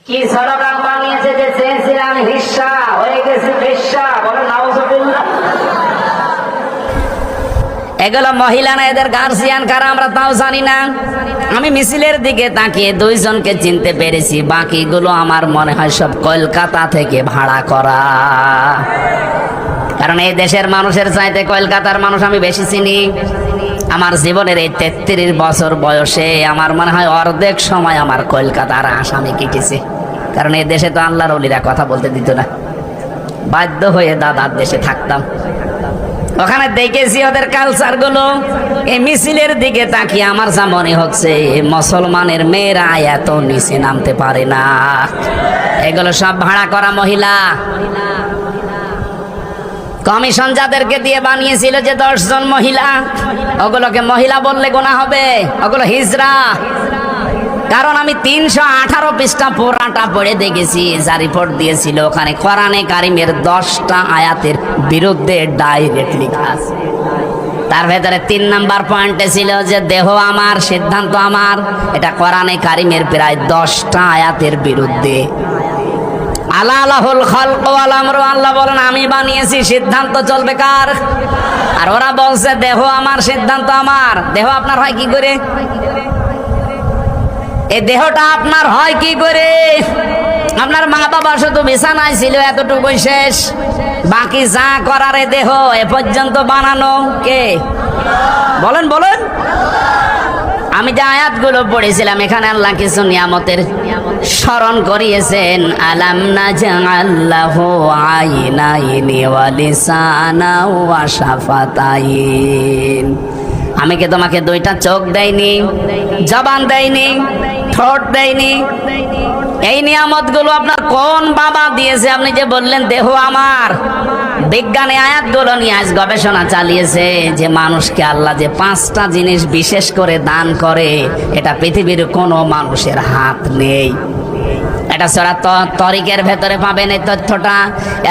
কি স্লোগান বানিয়েছে যে চেয়েছিলাম হিস্সা হয়ে গেছে বেশ্যা, বলে নাউজুবিল্লাহ। এগুলো মহিলা না, এদের গার্জিয়ান কারা আমরা তাও জানি না। আমি মিছিলের দিকে তাকিয়ে দুইজনকে চিনতে পেরেছি, বাকিগুলো আমার মনে হয় সব কলকাতা থেকে ভাড়া করা। কারণ এই দেশের মানুষের চাইতে কলকাতার মানুষ আমি বেশি চিনি। আমার জীবনের এই 33 বছর বয়সে আমার মনে হয় অর্ধেক সময় আমার কলকাতার আসামে কেটেছে। কারণ এই দেশে তো আল্লাহর ওলিরা কথা বলতে দিত না, বাধ্য হয়ে দাদার দেশে থাকতাম। ওখানে দেখেছি ওদের কালচার গুলো। এই মিছিলের দিকে তাকিয়ে আমার যা মনে হচ্ছে মুসলমানের মেয়েরা এত নিচে নামতে পারে না। এগুলো সব ভাড়া করা মহিলা। কমিশন যাদেরকে দিয়ে বানিয়েছিল যে 10 জন মহিলা, ওগুলোকে মহিলা বললে গোনা হবে, ওগুলো হিজড়া। কারণ আমি 318 পৃষ্ঠা পুরাটা পড়ে দেখেছি, যা রিপোর্ট দিয়েছিল ওখানে কোরআনে কারিমের 10টা আয়াতের বিরুদ্ধে ডাইরেক্ট লেখা আছে। তার ভেতরে 3 নাম্বার পয়েন্টে ছিল যে দেহ আমার, সিদ্ধান্ত আমার। এটা কোরআনে কারিমের প্রায় 10টা আয়াতের বিরুদ্ধে। আলাহুল খালক ওয়াল আমরু, আল্লাহ বলেন আমি বানিয়েছি, সিদ্ধান্ত চলবে কার? আর ওরা বলছে দেহ আমার, সিদ্ধান্ত আমার। দেহ আপনার হয় কি করে? এই দেহটা আপনার হয় কি করে? আপনার মা বাবা শুধু বিছানায় ছিল, এতটুকুই শেষ। বাকি যা করার এ দেহ এ পর্যন্ত বানানো কে? বলেন বলেন। আমি যে আয়াতগুলো পড়েছিলাম এখানে আল্লাহ কিছু নিয়ামতের স্মরণ করিয়েছেন। আলাম নাজআল লাহু আইনাইনি ওয়া লিসানা ওয়া শাফাতাইন। আমি কি তোমাকে 2টা চোখ দেইনি, জবান দেইনি, ঠোঁট দেইনি? এই নিয়ামতগুলো আপনার কোন বাবা দিয়েছে? আপনি যে বললেন দেহ আমার। বিজ্ঞানী আয়াতগুলো নিয়ে আজ গবেষণা চালিয়েছে যে মানুষকে আল্লাহ যে 5টা জিনিস বিশেষ করে দান করে, এটা পৃথিবীর কোনো মানুষের হাত নেই। এটা সূরা তরিকের ভেতরে পাবেন এই তথ্যটা।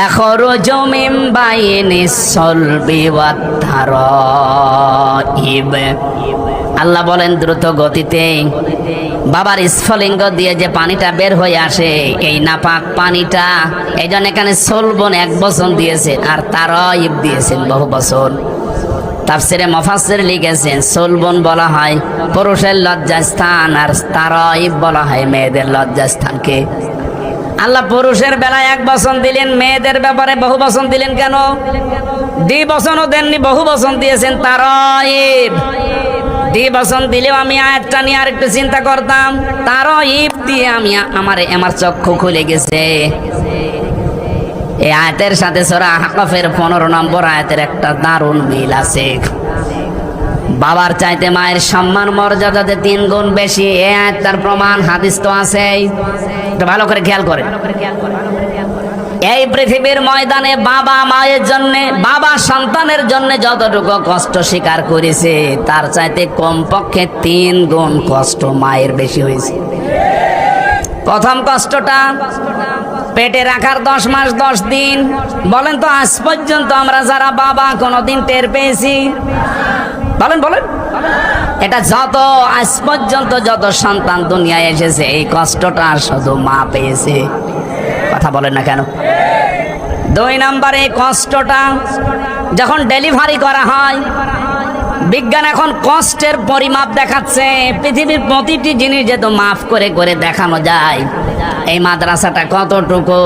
এখরুজু মিন বাইনিস সলবি ওয়াত তারাইব। আল্লাহ বলেন দ্রুত গতিতে বাবার স্ফলিঙ্গ দিয়ে যে পানিটা বের হয়ে আসে, এই নাপাক পানিটা, এই জন্য এখানে সলবন 1 বচন দিয়েছেন আর তারাইব দিয়েছেন বহু বচন। তাফসিরে মুফাসসির লিখেছেন সলবন বলা হয় পুরুষের লজ্জাস্থান আর তারাইব বলা হয় মেয়েদের লজ্জাস্থানকে। আল্লাহ পুরুষের বেলায় 1 বচন দিলেন, মেয়েদের ব্যাপারে বহু বচন দিলেন কেন? দ্বিবচনও দেননি, বহু বচন দিয়েছেন তারাইব। দ্বিবচন দিলেও আমি আয়াতটা নিয়ে আর একটু চিন্তা করতাম। তারাইব দিয়ে আমার চক্ষু খুলে গেছে। এই আয়াতের সাথে সূরা আহকাফের 15 নম্বর আয়াতের একটা দারুণ মিল আছে। বাবার চাইতে মায়ের সম্মান মর্যাদাতে 3 গুণ বেশি। এই আয়াতটার প্রমাণ হাদিস তো আছে, একটু ভালো করে খেয়াল করেন। এই পৃথিবীর ময়দানে বাবা মায়ের জন্য, বাবা সন্তানের জন্য যতটুকু কষ্ট স্বীকার করেছে তার চাইতে কমপক্ষে 3 গুণ কষ্ট মায়ের বেশি হয়েছে। প্রথম কষ্টটা পেটে রাখার 10 মাস 10 দিন। বলেন তো আজ পর্যন্ত আমরা যারা বাবা কোনোদিন টের পেয়েছি? বলেন বলেন। এটা যত আজ পর্যন্ত যত সন্তান দুনিয়ায় এসেছে এই কষ্টটা শুধু মা পেয়েছে। কথা বলেন না কেন? 2 নম্বরে কষ্টটা যখন ডেলিভারি করা হয়, বিজ্ঞান এখন কষ্টের পরিমাপ দেখাচ্ছে। পৃথিবীর প্রতিটি জিনিস যেহেতু মাপ করে করে দেখানো যায়, এই মাদ্রাসাটা কতটুকু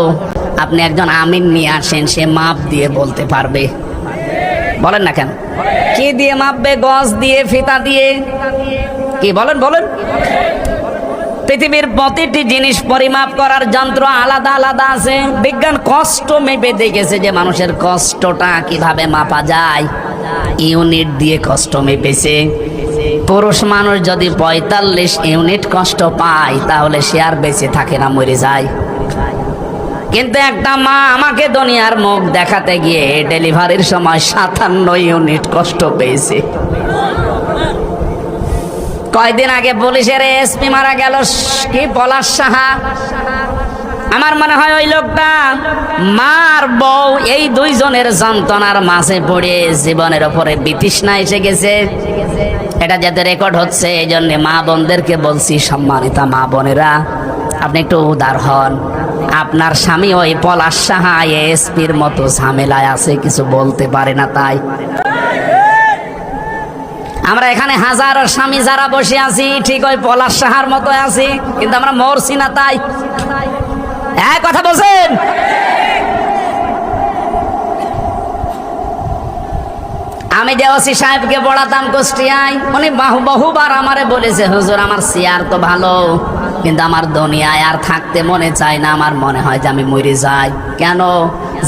আপনি একজন আমিন নিয়ে আসেন, সে মাপ দিয়ে বলতে পারবে। বলেন না কেন? কি দিয়ে মাপবে? গজ দিয়ে, ফিতা দিয়ে? কি বলেন বলেন। পৃথিবীর প্রতিটি জিনিস পরিমাপ করার যন্ত্র আলাদা আলাদা আছে। বিজ্ঞান কষ্ট মেপে দেখেছে যে মানুষের কষ্টটা কিভাবে মাপা যায়, ইউনিট দিয়ে কষ্ট মেপেছে। পুরুষ মানুষ যদি 45 ইউনিট কষ্ট পায় তাহলে সে আর বেঁচে থাকে না, মরে যায়। কিন্তু একটা মা আমাকে দুনিয়ার মুখ দেখাতে গিয়ে ডেলিভারির সময় 57 ইউনিট কষ্ট পেয়েছে। কয়দিন আগে পুলিশের এসপি মারা গেল, কি পলাশ সাহা। আমার মনে হয় ওই লোকটা মার বউ এই 2 জনের যন্ত্রণার মাঝে পড়ে জীবনের উপরে বিতৃষ্ণা এসে গেছে। এটা যাতে রেকর্ড হচ্ছে, এই জন্য মা বোনদেরকে বলছি, সম্মানিতা মা বোনেরা, আপনি একটু উদার হন। আপনার স্বামী ওই পলাশ সাহা এসপির মতো ঝামেলায় আছে, কিছু বলতে পারে না। তাই আমরা এখানে হাজারো স্বামী যারা বসে আছি ঠিক ওই পলাশ সাহার মতো আছি, কিন্তু আমরা মরছি না। তাই এক কথা বলছেন। আমি যে ওসি সাহেবকে পড়াতাম কুষ্টিয়ায়, উনি বহুবার আমারে বলেছে, হুজুর আমার চেয়ার তো ভালো, কিন্তু আমার দুনিয়ায় আর থাকতে মনে চায় না, আমার মনে হয় যে আমি মরে যাই। কেন?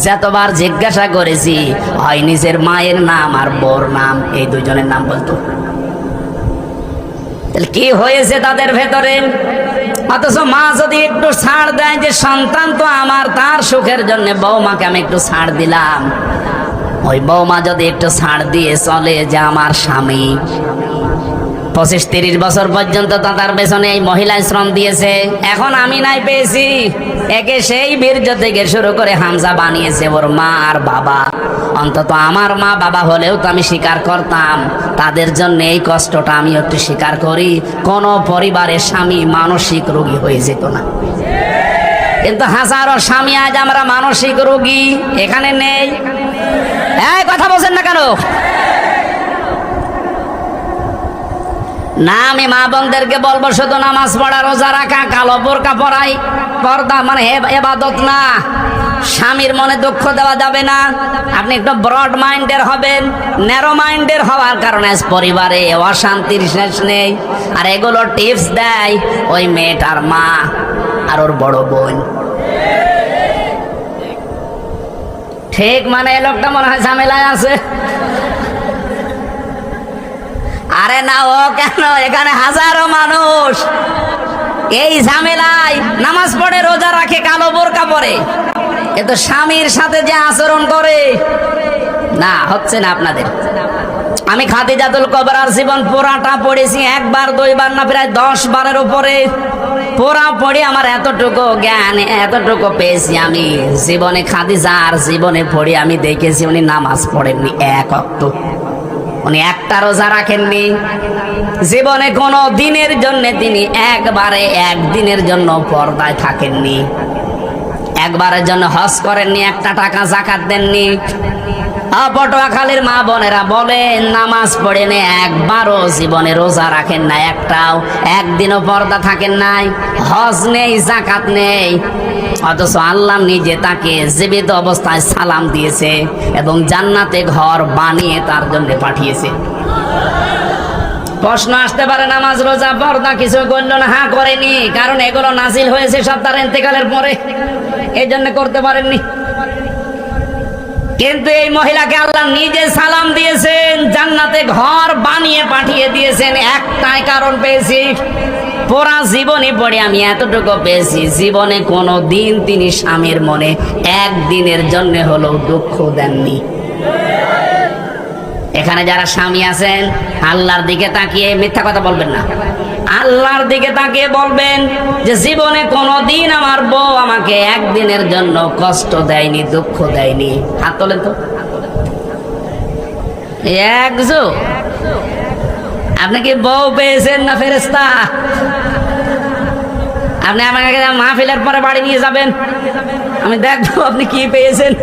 যতবার জিজ্ঞাসা করেছি, হয় নিজের মায়ের নাম আর বোর নাম, এই দুজনের নাম বলতো। তাহলে কি হয়েছে তাদের ভেতরে? অথচ মা যদি একটু ছাড় দেয় যে সন্তান তো আমার, তার সুখের জন্য বৌমাকে আমি একটু ছাড় দিলাম, ওই বৌমা যদি একটু ছাড় দিয়ে চলে যে আমার স্বামী 25-30 বছর পর্যন্ত তার পেছনে এই মহিলা শ্রম দিয়েছে, এখন আমি নাই পেয়েছি, একে সেই বীর্য থেকে শুরু করে হামজা বানিয়েছে ওর মা আর বাবা। অন্তত আমার মা বাবা হলেও তো আমি স্বীকার করতাম, তাদের জন্য এই কষ্টটা আমি একটু স্বীকার করি। কোন পরিবারের স্বামী মানসিক রোগী হয়ে যেত না, কিন্তু হাজারো স্বামী আজ আমরা মানসিক রোগী এখানে নেই। এই কথা বলছেন না কেন? না, আমি মা বোনদেরকে বলবো শুধু নামাজ পড়া, রোজা রাখা, কালো বোরকা পরাই, পর্দা মানে ইবাদত না। স্বামীর মনে দুঃখ দেওয়া যাবে না। আপনি একটু ব্রড মাইন্ডের হবেন, ন্যারো মাইন্ডের হওয়ার কারণে পরিবারে অশান্তির শেষ নেই। আর এগুলো টিপস দেয় ওই মেয়েটার মা আর ওর বড় বোন। ঠিক মানে এই লোকটা মনে হয় ঝামেলায় আছে। আরে না, ও কেন, এখানে হাজারো মানুষ এই ঝামেলায় নামাজ পড়ে, রোজা রাখে, কালো বোরকা পরে, কিন্তু স্বামীর সাথে যে আচরণ করে না, হচ্ছে না আপনাদের। আমি খাদিজাতুল কুবরার জীবন পুরাটা পড়েছি, একবার দুইবার না, প্রায় 10 বারের উপরে পুরা পড়ে আমার এতটুকু জ্ঞান, এতটুকু পেয়েছি আমি। জীবনে খাদিজার জীবনে পড়ে আমি দেখেছি উনি নামাজ পড়েননি এক ওয়াক্ত, উনি একটা রোজা রাখেননি, জীবনে কোনো দিনের জন্য তিনি একদিনের জন্য পর্দায় থাকেননি, একবারের জন্য হজ করেননি, একটা টাকা যাকাত দেননি। পটুয়াখালীর মা বোনেরা বলেন নামাজ পড়েন, একবারও জীবনে রোজা রাখেন না, একটাও, একদিনও পর্দা থাকেন নাই, হজ নেই, যাকাত নেই। অথচ আল্লাহ নিজে তাকে জীবিত অবস্থায় সালাম দিয়েছে এবং জান্নাতে ঘর বানিয়ে তার জন্য পাঠিয়েছে। প্রশ্ন আসতে পারে নামাজ রোজা পর্দা কিছু করলো না? হ্যাঁ, করেনি, কারণ এগুলো নাজিল হয়েছে সব তার ইন্তেকালের পরে, এই জন্য করতে পারেননি। কিন্তু এই মহিলাকে আল্লাহ নিজে সালাম দিয়েছেন, জান্নাতে ঘর বানিয়ে পাঠিয়ে দিয়েছেন। একটাই কারণ পেয়েছি, পুরা জীবনে পড়ে আমি এতটুকু পেয়েছি, জীবনে কোনো দিন তিনি স্বামীর মনে একদিনের জন্য হলেও দুঃখ দেননি। এখানে যারা স্বামী আছেন, আল্লাহর দিকে তাকিয়ে মিথ্যা কথা বলবেন না, আল্লাহর দিকে তাকিয়ে বলবেন যে জীবনে কোনোদিন আমার বউ আমাকে একদিনের জন্য কষ্ট দেয়নি, দুঃখ দেয়নি। হাত তোলেন তো। একজো, আপনি কি বউ পেয়েছেন না ফেরেশতা? আপনি আমাকে মাহফিলের পরে বাড়ি নিয়ে যাবেন, আমি দেখবো আপনি কি পেয়েছেন।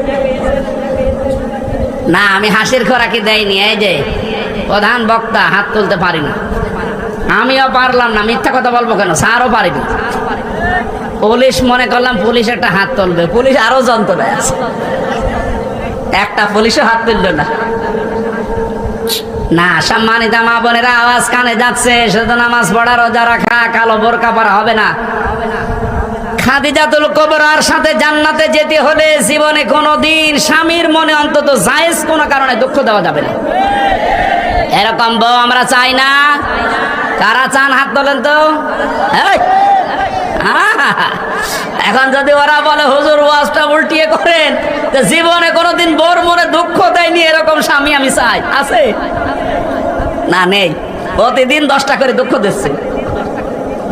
না, আমি হাসির খোরাকি দেয়নি। এই যে প্রধান বক্তা, হাত তুলতে পারি না, আমিও পারলাম না, মিথ্যা কথা বলবো কেন, স্যারও পারিনি। পুলিশ মনে করলাম পুলিশ একটা হাত তুলবে, পুলিশ আরো যন্ত্রণায় আছে, একটা পুলিশও হাত তুললো না। না, সম্মানিত মা বোনেরা, আওয়াজ কানে যাচ্ছে, শুধু নামাজ পড়া, রোজা রাখা, কালো বোরকা পরা হবে না। খাদিজাতুল কুবরার সাথে জান্নাতে যেতে হলে জীবনে কোনোদিন স্বামীর মনে অন্তত জায়েজ কোনো কারণে দুঃখ দেওয়া যাবে না। এরকম বউ আমরা চাই না। কারা চান হাত তোলেন তো। এখন যদি ওরা বলে হুজুর ওয়াজটা উল্টিয়ে করেন, তো জীবনে কোনোদিন বউর মনে দুঃখ দেয়নি এরকম স্বামী আমি চাই, আছে না? নেই। প্রতিদিন 10টা করে দুঃখ দিচ্ছে।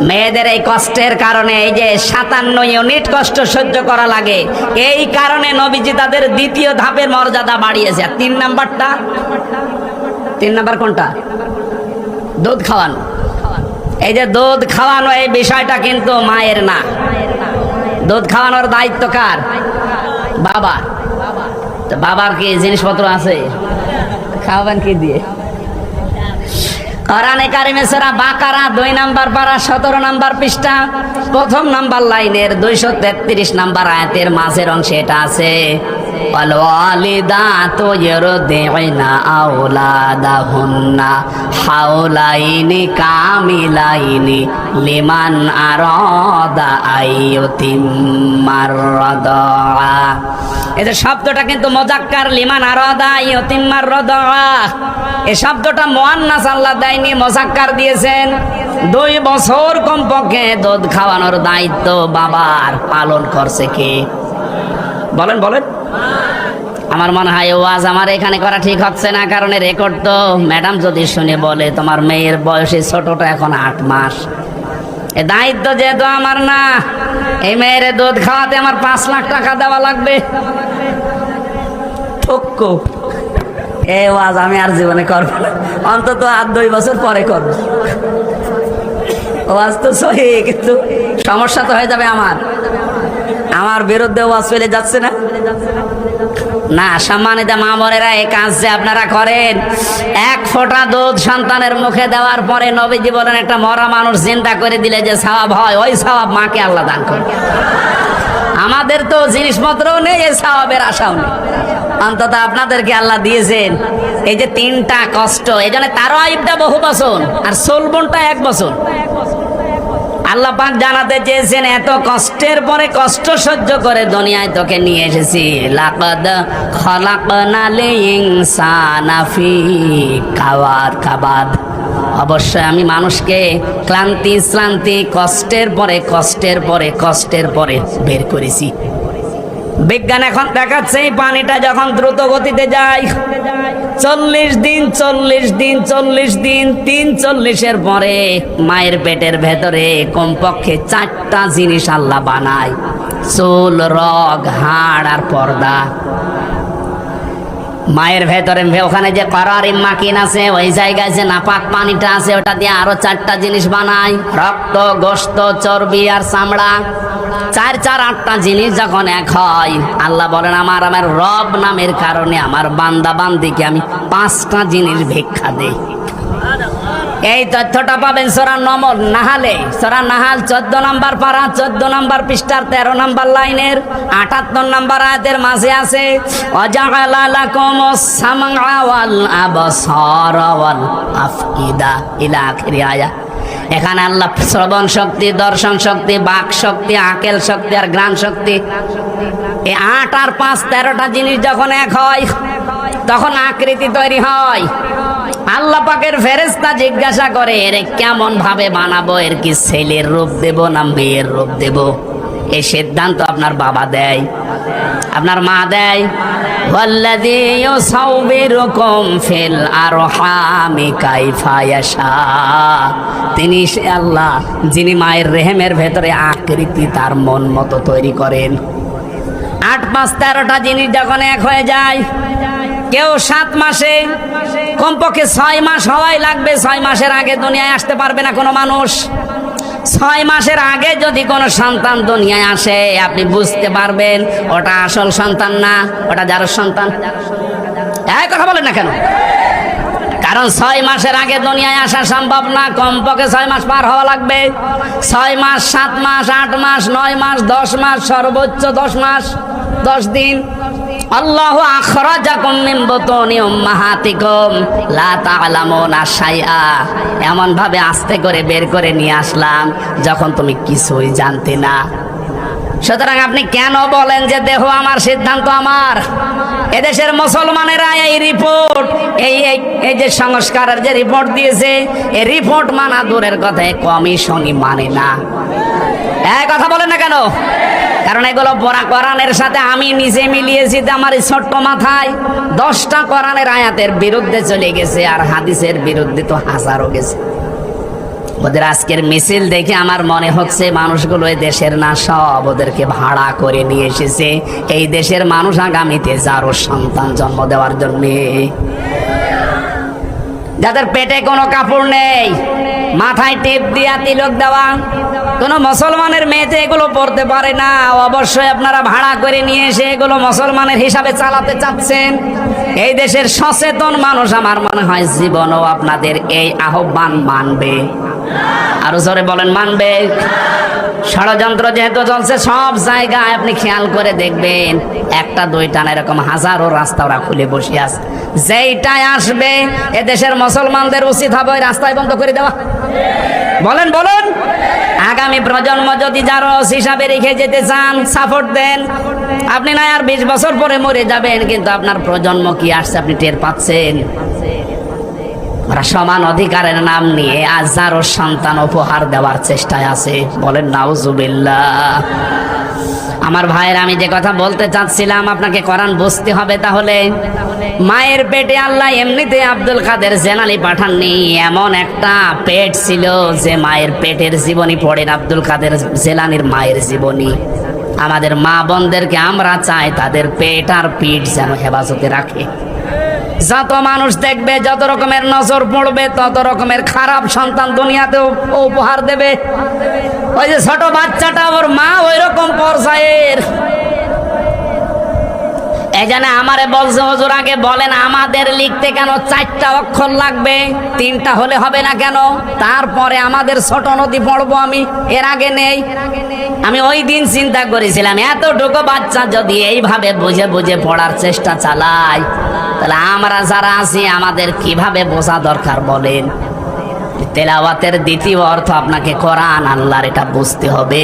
মেয়েদের এই কষ্টের কারণে, এই যে 57 ইউনিট কষ্ট সহ্য করা লাগে, এই কারণে নবীজি তাদের দ্বিতীয় ধাপের মর্যাদা বাড়িয়েছে। 3 নাম্বারটা, 3 নাম্বার কোনটা? দুধ খাওয়ানো। এই যে দুধ খাওয়ানো, এই বিষয়টা কিন্তু মায়ের না, দুধ খাওয়ানোর দায়িত্ব কার? বাবার। তো বাবার কি জিনিসপত্র আছে? খাওয়াবেন কি দিয়ে? কোরআনে কারিমে সূরা বাকারা 2 নাম্বার পারা 17 নাম্বার পৃষ্ঠা প্রথম নাম্বার লাইনের 233 নাম্বার আয়াতের মাঝের অংশে এটা আছে, ওয়াল ওয়ালিদাতু ইরদি'না আওলাদাহুন্না হাওলাইনি কামিলাইনি লিমান আরাদা আইয়ুতিম্মার রাদা। এই যে শব্দটা কিন্তু মুযাক্কার, লিমান আরাদা আইয়ুতিম্মার রাদা। এই শব্দটা মুয়ান্নাস আল্লাহ দেয়নি, মুযাক্কার দিয়েছেন। 2 বছর কমপক্ষে দুধ খাওয়ানোর দায়িত্ব বাবার, পালন করছে কে? বলেন বলেন। আমার মনে হয় ওয়াজ আমার এখানে করা ঠিক হচ্ছে না, কারণ রেকর্ড তো ম্যাডাম যদি শুনে বলে তোমার মেয়ের বয়সে ছোটটা এখন 8 মাস, এ দায়িত্ব যেহেতু আমার না, এই মেয়ের দুধ খাওয়াতে আমার 5 লাখ টাকা দেওয়া লাগবে। ঠক্কো এই ওয়াজ আমি আর জীবনে করবো না, অন্তত আর 2 বছর পরে করবো। ওয়াজ তো সহি, কিন্তু সমস্যা তো হয়ে যাবে আমার বিরুদ্ধে ওয়াজ ফেলে যাচ্ছে না। না, সম্মানিত মা বোনেরা, এই কাজ যে আপনারা করেন, 1 ফোঁটা দুধ সন্তানের মুখে দেওয়ার পরে নবীজি বলেন একটা মরা মানুষ চিন্তা করে দিলে যে সওয়াব হয়, ওই সওয়াব মাকে আল্লাহ দান করে। আমাদের তো জিনিসপত্রও নেই, এই সওয়াবের আশাও নেই, অন্তত আপনাদেরকে আল্লাহ দিয়েছেন। এই যে 3টা কষ্ট, এই জন্য তারাইবটা বহু বছর আর সোলবনটা 1 বছর। আল্লাহ পাক জানাতে চেয়েছেন এত কষ্টের পরে কষ্ট সহ্য করে দুনিয়ায় তোকে নিয়ে এসেছি। লাকাদ খলাকনাল ইনসানা ফি কাবাদ। অবশ্যই আমি মানুষকে ক্লান্তি কষ্টের পরে বের করেছি। বিজ্ঞান এখন দেখাচ্ছে এই পানিটা যখন দ্রুত গতিতে যায় 40 দিন 43 পরে মায়ের পেটের ভেতরে কমপক্ষে 4টা জিনিস আল্লাহ বানায়, চুল, রগ, হাড় আর পর্দা। মায়ের ভেতরে ওখানে যে করারিম মাকিন আছে, ওই জায়গায় যে নাপাক পানিটা আছে, ওটা দিয়ে আরো 4টা জিনিস বানায়, রক্ত, গোশত, চর্বি আর চামড়া। 4 8টা জিনিস যখন এক হয়, আল্লাহ বলেন আমার রব নামের কারণে আমার বান্দা বান্দিকে আমি 5টা জিনিস ভিক্ষা দেই। এই তথ্যটা পাবেন সূরা নাহালে, সূরা নাহাল 14 নাম্বার পারা 14 নাম্বার পৃষ্ঠার 13 নাম্বার লাইনের 78 নাম্বার আয়াতের মাঝে আছে, ওয়াজাআলা লাকুমুস সামআ ওয়াল আবসারা ওয়াল আফইদা ইলা আখির আয়াত। এখানে আল্লাহ শ্রবণ শক্তি, দর্শন শক্তি, বাক শক্তি, আকেল শক্তি আর ঘ্রাণ শক্তি, এই 8 আর 5 13টা জিনিস যখন এক হয় তখন আকৃতি তৈরি হয়। আল্লাহ পাকের ফেরেশতা জিজ্ঞাসা করে এর কেমন ভাবে বানাবো, এর কি ছেলের রূপ দেব না মেয়ের রূপ দেব? এই সিদ্ধান্ত আপনার বাবা দেয়, আপনার মা দেয়। ওয়াল্লাযী ইউসাউবিরুকুম ফিল আরহামি কাইফা ইয়াশা। তিনি সে আল্লাহ যিনি মায়ের রেহেমের ভেতরে আকৃতি তার মন মতো তৈরি করেন। 8 5 13টা জিনিস যখন এক হয়ে যায়, কেউ 7 মাসে, কমপক্ষে 6 মাস হওয়াই লাগবে। 6 মাসের আগে দুনিয়ায় আসতে পারবে না কোনো মানুষ। 6 মাসের আগে যদি কোনো সন্তান দুনিয়ায় আসে, আপনি বুঝতে পারবেন ওটা আসল সন্তান না, ওটা যার সন্তান। এই কথা বলেন না কেন? কারণ 6 মাসের আগে দুনিয়ায় আসা সম্ভব না, কমপক্ষে 6 মাস পার হওয়া লাগবে। 6 মাস, 7 মাস, 8 মাস, 9 মাস, 10 মাস, সর্বোচ্চ 10 মাস 10 দিন। আল্লাহু আখরাজাকুম মিন বুতুনি উম্মাহাতিকুম লা তা'লামুনা শাইআ। এমন ভাবে আস্তে করে বের করে নিয়ে আসলাম যখন তুমি কিছুই জানতে না। সুতরাং আপনি কেন বলেন যে দেহ আমার, সিদ্ধান্ত আমার? এদেশের মুসলমানেরা এই রিপোর্ট, এই যে সংস্কারের যে রিপোর্ট দিয়েছে, এই রিপোর্ট মানা দূরের কথা, কমিশনই মানে না। এই কথা বলেন না কেন? কারণ এগুলো পড়া কোরআনের সাথে আমি নিজে মিলিয়েছি। আমার এই ছোট্ট মাথায় 10টা কোরআনের আয়াতের বিরুদ্ধে চলে গেছে, আর হাদিসের বিরুদ্ধে তো হাজারও গেছে। ওদের আজকের মিছিল দেখে আমার মনে হচ্ছে মানুষগুলো এই দেশের না, সব ওদেরকে ভাড়া করে নিয়ে এসেছে এই দেশের মানুষ আগামীতে যারও সন্তান জন্ম দেওয়ার জন্য। যাদের পেটে কোনো কাপড় নেই, মাথায় টেপ দিয়া তিলক দেওয়া, কোন মুসলমানের মেয়েতে এগুলো পড়তে পারে না, অবশ্যই আপনারা ভাড়া করে নিয়ে এসে এগুলো মুসলমানের হিসাবে চালাতে চাচ্ছেন। এই দেশের সচেতন মানুষ আমার মনে হয় জীবনও আপনাদের এই আহ্বান মানবে। আরো জোরে বলেন মানবে। ষড়যন্ত্র যেহেতু চলছে সব জায়গায়, আপনি খেয়াল করে দেখবেন একটা দুইটা না এরকম হাজারো রাস্তা ওরা খুলে বসে আছে। যেইটাই আসবে এদেশের মুসলমানদের উচিত হবে ওই রাস্তায় বন্ধ করে দেওয়া। বলেন বলুন। আগামী প্রজন্ম যদি জারজ হিসাবে রেখে যেতে চান, সাপোর্ট দেন। আপনি না আর 20 বছর পরে মরে যাবেন, কিন্তু আপনার প্রজন্ম কি আসছে আপনি টের পাচ্ছেন? ওরা সমান অধিকারের নাম নিয়ে আজ যারও সন্তান উপহার দেওয়ার চেষ্টায় আছে। বলেন নাউজুবিল্লাহ। আমার ভাইয়ের, আমি যে কথা বলতে চাচ্ছিলাম আপনাকে কোরআন বুঝতে হবে। তাহলে মায়ের পেটে আল্লাহ এমনিতে আব্দুল কাদের জেলানী পাঠাননি, এমন একটা পেট ছিল যে মায়ের পেটের জীবনী পড়েন আব্দুল কাদের জেলানীর মায়ের জীবনী। আমাদের মা বোনদেরকে আমরা চাই তাদের পেট আর পিঠ যেন হেফাজতে রাখে। যত মানুষ দেখবে, যত রকমের নজর পড়বে, তত রকমের খারাপ সন্তান দুনিয়াতেও উপহার দেবে। ওই যে ছোট বাচ্চাটা, ওর মা ওই রকম পর্যায়ের। এই জন্য আমারে বলছে হুজুর আগে বলেন আমাদের লিখতে কেন 4টা অক্ষর লাগবে, 3টা হলে হবে না কেন? তারপরে আমাদের ছোট নদী পড়বো আমি, এর আগে নেই। আমি ওই দিন চিন্তা করেছিলাম এতটুকু বাচ্চা যদি এইভাবে বুঝে বুঝে পড়ার চেষ্টা চালায়, তাহলে আমরা যারা আছি আমাদের কিভাবে বোঝা দরকার বলেন? তেলাওয়াতের দ্বিতীয় অর্থ আপনাকে কোরআন আল্লাহর, এটা বুঝতে হবে।